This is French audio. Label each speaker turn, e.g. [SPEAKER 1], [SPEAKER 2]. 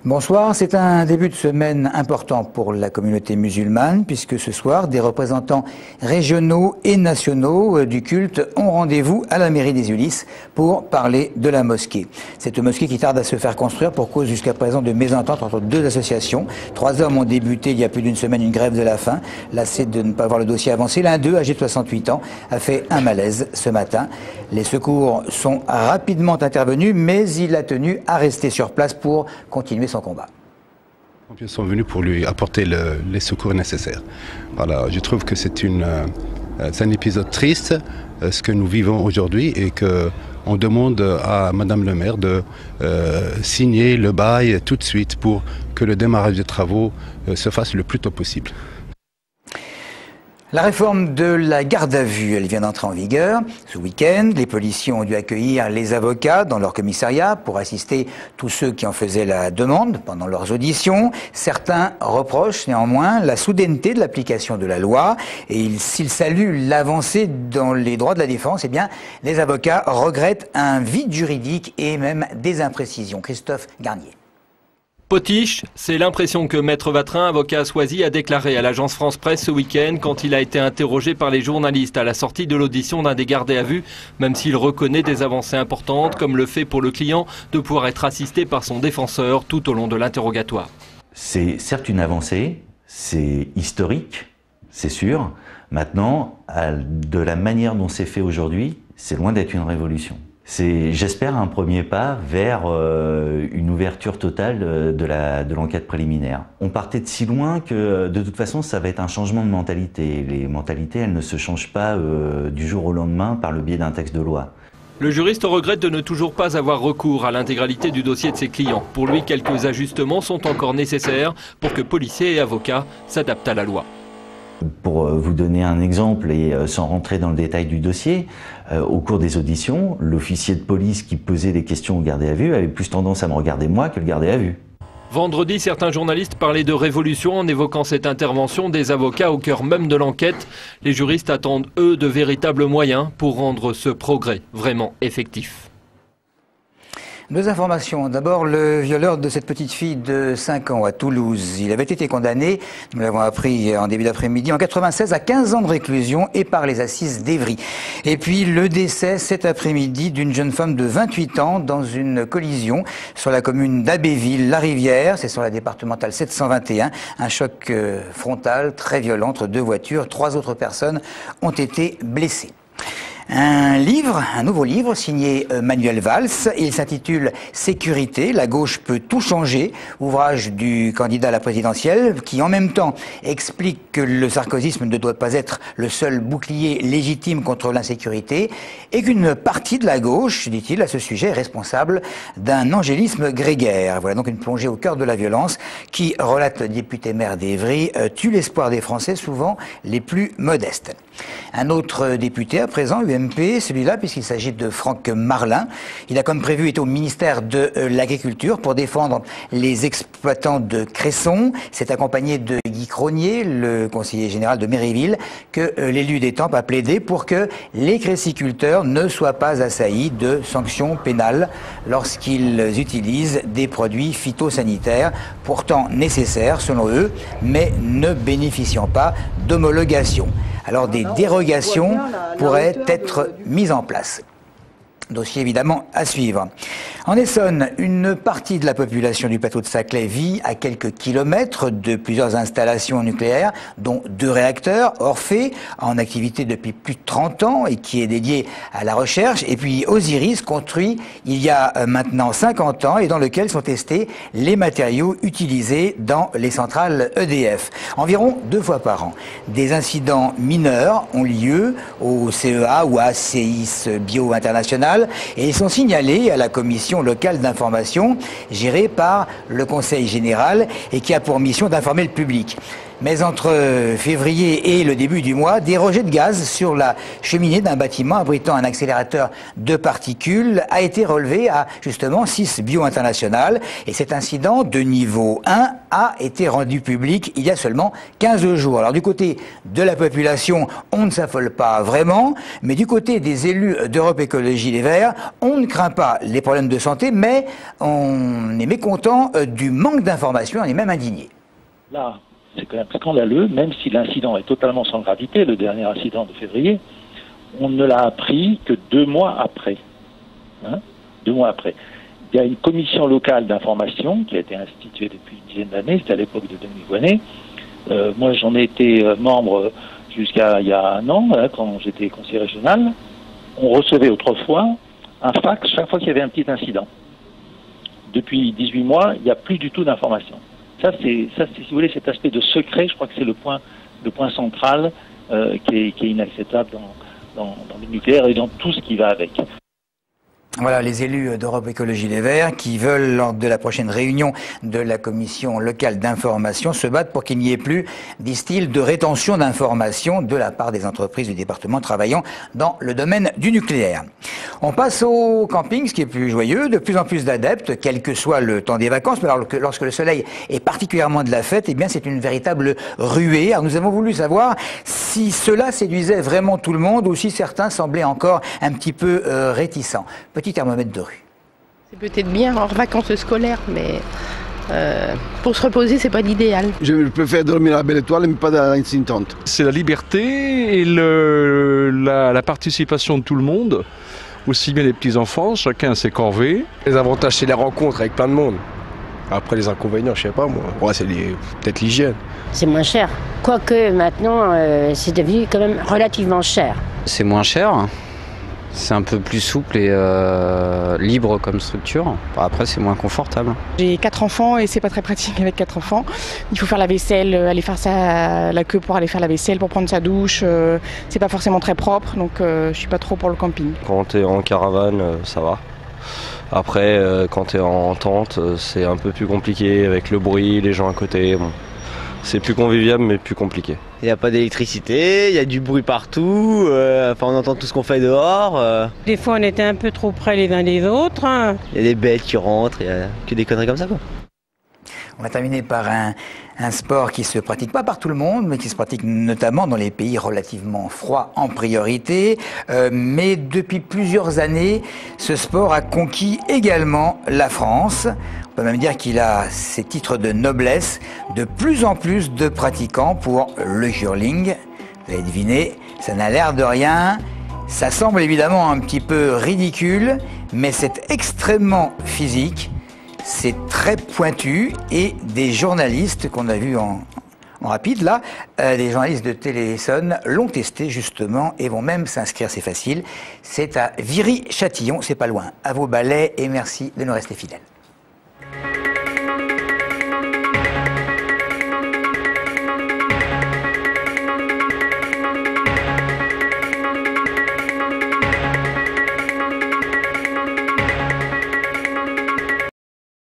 [SPEAKER 1] Bonsoir, c'est un début de semaine important pour la communauté musulmane puisque ce soir, des représentants régionaux et nationaux du culte ont rendez-vous à la mairie des Ulisses pour parler de la mosquée. Cette mosquée qui tarde à se faire construire pour cause jusqu'à présent de mésentente entre deux associations. 3 hommes ont débuté il y a plus d'une semaine une grève de la faim. Lassés de ne pas voir le dossier avancer, l'un d'eux, âgé de 68 ans, a fait un malaise ce matin. Les secours sont rapidement intervenus, mais il a tenu à rester sur place pour continuer son combat.
[SPEAKER 2] Les pompiers sont venus pour lui apporter les secours nécessaires. Voilà, je trouve que c'est un épisode triste, ce que nous vivons aujourd'hui, et qu'on demande à Madame le maire de signer le bail tout de suite pour que le démarrage des travaux se fasse le plus tôt possible.
[SPEAKER 1] La réforme de la garde à vue, elle vient d'entrer en vigueur. Ce week-end, les policiers ont dû accueillir les avocats dans leur commissariat pour assister tous ceux qui en faisaient la demande pendant leurs auditions. Certains reprochent néanmoins la soudaineté de l'application de la loi et s'ils saluent l'avancée dans les droits de la défense, eh bien, les avocats regrettent un vide juridique et même des imprécisions. Christophe Garnier.
[SPEAKER 3] Potiche, c'est l'impression que Maître Vatrin, avocat à Soisy, a déclaré à l'agence France Presse ce week-end quand il a été interrogé par les journalistes à la sortie de l'audition d'un des gardés à vue, même s'il reconnaît des avancées importantes, comme le fait pour le client de pouvoir être assisté par son défenseur tout au long de l'interrogatoire. C'est
[SPEAKER 4] certes une avancée, c'est historique, c'est sûr. Maintenant, de la manière dont c'est fait aujourd'hui, c'est loin d'être une révolution. C'est, j'espère, un premier pas vers une ouverture totale de l'enquête préliminaire. On partait de si loin que, de toute façon, ça va être un changement de mentalité. Les mentalités, elles ne se changent pas du jour au lendemain par le biais d'un texte de loi.
[SPEAKER 3] Le juriste regrette de ne toujours pas avoir recours à l'intégralité du dossier de ses clients. Pour lui, quelques ajustements sont encore nécessaires pour que policiers et avocats s'adaptent à la loi.
[SPEAKER 4] Pour vous donner un exemple et sans rentrer dans le détail du dossier, au cours des auditions, l'officier de police qui posait des questions au gardé à vue avait plus tendance à me regarder moi que le gardé à vue.
[SPEAKER 3] Vendredi, certains journalistes parlaient de révolution en évoquant cette intervention des avocats au cœur même de l'enquête. Les juristes attendent, eux, de véritables moyens pour rendre ce progrès vraiment effectif.
[SPEAKER 1] 2 informations. D'abord, le violeur de cette petite fille de 5 ans à Toulouse. Il avait été condamné, nous l'avons appris en début d'après-midi, en 96 à 15 ans de réclusion et par les assises d'Évry. Et puis, le décès cet après-midi d'une jeune femme de 28 ans dans une collision sur la commune d'Abbéville-la-Rivière. C'est sur la départementale 721. Un choc frontal très violent entre 2 voitures. 3 autres personnes ont été blessées. Un nouveau livre signé Manuel Valls. Il s'intitule Sécurité, la gauche peut tout changer, ouvrage du candidat à la présidentielle qui en même temps explique que le sarkozysme ne doit pas être le seul bouclier légitime contre l'insécurité et qu'une partie de la gauche, dit-il à ce sujet, est responsable d'un angélisme grégaire. Voilà donc une plongée au cœur de la violence qui, relate le député maire d'Évry, tue l'espoir des Français, souvent les plus modestes. Un autre député à présent, UMP, celui-là, puisqu'il s'agit de Franck Marlin. Il a comme prévu été au ministère de l'Agriculture pour défendre les exploitants de Cresson. C'est accompagné de Guy Cronier, le conseiller général de Méréville, que l'élu d'Étampes a plaidé pour que les créciculteurs ne soient pas assaillis de sanctions pénales lorsqu'ils utilisent des produits phytosanitaires, pourtant nécessaires selon eux, mais ne bénéficiant pas d'homologation. Alors des dérogations pourraient être mises en place. Dossier évidemment à suivre. En Essonne, une partie de la population du plateau de Saclay vit à quelques kilomètres de plusieurs installations nucléaires, dont 2 réacteurs, Orphée, en activité depuis plus de 30 ans et qui est dédié à la recherche, et puis Osiris, construit il y a maintenant 50 ans et dans lequel sont testés les matériaux utilisés dans les centrales EDF. Environ 2 fois par an, des incidents mineurs ont lieu au CEA ou à CIS Bio International et ils sont signalés à la commission locale d'information gérée par le Conseil général et qui a pour mission d'informer le public. Mais entre février et le début du mois, des rejets de gaz sur la cheminée d'un bâtiment abritant un accélérateur de particules a été relevé à justement CIS Bio International. Et cet incident de niveau 1 a été rendu public il y a seulement 15 jours. Alors du côté de la population, on ne s'affole pas vraiment, mais du côté des élus d'Europe Écologie Les Verts, on ne craint pas les problèmes de santé, mais on est mécontent du manque d'informations, on est même indigné.
[SPEAKER 5] Là, c'est quand même scandaleux, même si l'incident est totalement sans gravité, le dernier incident de février, on ne l'a appris que 2 mois après. 2 mois après. Il y a une commission locale d'information qui a été instituée depuis une dizaine d'années, c'était à l'époque de Dominique Voynet. Moi, j'en ai été membre jusqu'à il y a 1 an, quand j'étais conseiller régional. On recevait autrefois un fax chaque fois qu'il y avait un petit incident. Depuis 18 mois, il n'y a plus du tout d'information. Ça, si vous voulez, cet aspect de secret, je crois que c'est le point central qui est inacceptable dans le nucléaire et dans tout ce qui va avec.
[SPEAKER 1] Voilà les élus d'Europe Écologie Les Verts qui veulent, lors de la prochaine réunion de la commission locale d'information, se battre pour qu'il n'y ait plus, disent-ils, de rétention d'informations de la part des entreprises du département travaillant dans le domaine du nucléaire. On passe au camping, ce qui est plus joyeux, de plus en plus d'adeptes, quel que soit le temps des vacances, mais alors que lorsque le soleil est particulièrement de la fête, eh bien c'est une véritable ruée. Alors nous avons voulu savoir si cela séduisait vraiment tout le monde ou si certains semblaient encore un petit peu réticents. Petit thermomètre de rue.
[SPEAKER 6] C'est peut-être bien hors vacances scolaires, mais pour se reposer, c'est pas l'idéal.
[SPEAKER 7] Je préfère dormir à la belle étoile, mais pas dans une tente.
[SPEAKER 8] C'est la liberté et la participation de tout le monde, aussi bien les petits-enfants, chacun a ses corvées.
[SPEAKER 9] Les avantages, c'est les rencontres avec plein de monde. Après, les inconvénients, je sais pas moi. Ouais, c'est peut-être l'hygiène.
[SPEAKER 10] C'est moins cher. Quoique maintenant, c'est devenu quand même relativement cher.
[SPEAKER 11] C'est moins cher. C'est un peu plus souple et libre comme structure. Après, c'est moins confortable.
[SPEAKER 6] J'ai 4 enfants et c'est pas très pratique avec 4 enfants. Il faut faire la vaisselle, aller faire la queue pour aller faire la vaisselle, pour prendre sa douche. C'est pas forcément très propre, donc je suis pas trop pour le camping.
[SPEAKER 12] Quand t'es en caravane, ça va. Après, quand t'es en tente, c'est un peu plus compliqué avec le bruit, les gens à côté. Bon. C'est plus convivial mais plus compliqué.
[SPEAKER 13] Il n'y a pas d'électricité, il y a du bruit partout, on entend tout ce qu'on fait dehors.
[SPEAKER 14] Des fois on était un peu trop près les uns des autres.
[SPEAKER 13] Il y a des bêtes qui rentrent, il y a que des conneries comme ça quoi.
[SPEAKER 1] On va terminer par un sport qui se pratique pas par tout le monde, mais qui se pratique notamment dans les pays relativement froids en priorité. Mais depuis plusieurs années, ce sport a conquis également la France. On peut même dire qu'il a ses titres de noblesse, de plus en plus de pratiquants pour le hurling. Vous avez deviné, ça n'a l'air de rien. Ça semble évidemment un petit peu ridicule, mais c'est extrêmement physique. C'est très pointu et des journalistes qu'on a vus en rapide là, des journalistes de Téléson l'ont testé justement et vont même s'inscrire, c'est facile. C'est à Viry-Châtillon, c'est pas loin. À vos balais et merci de nous rester fidèles.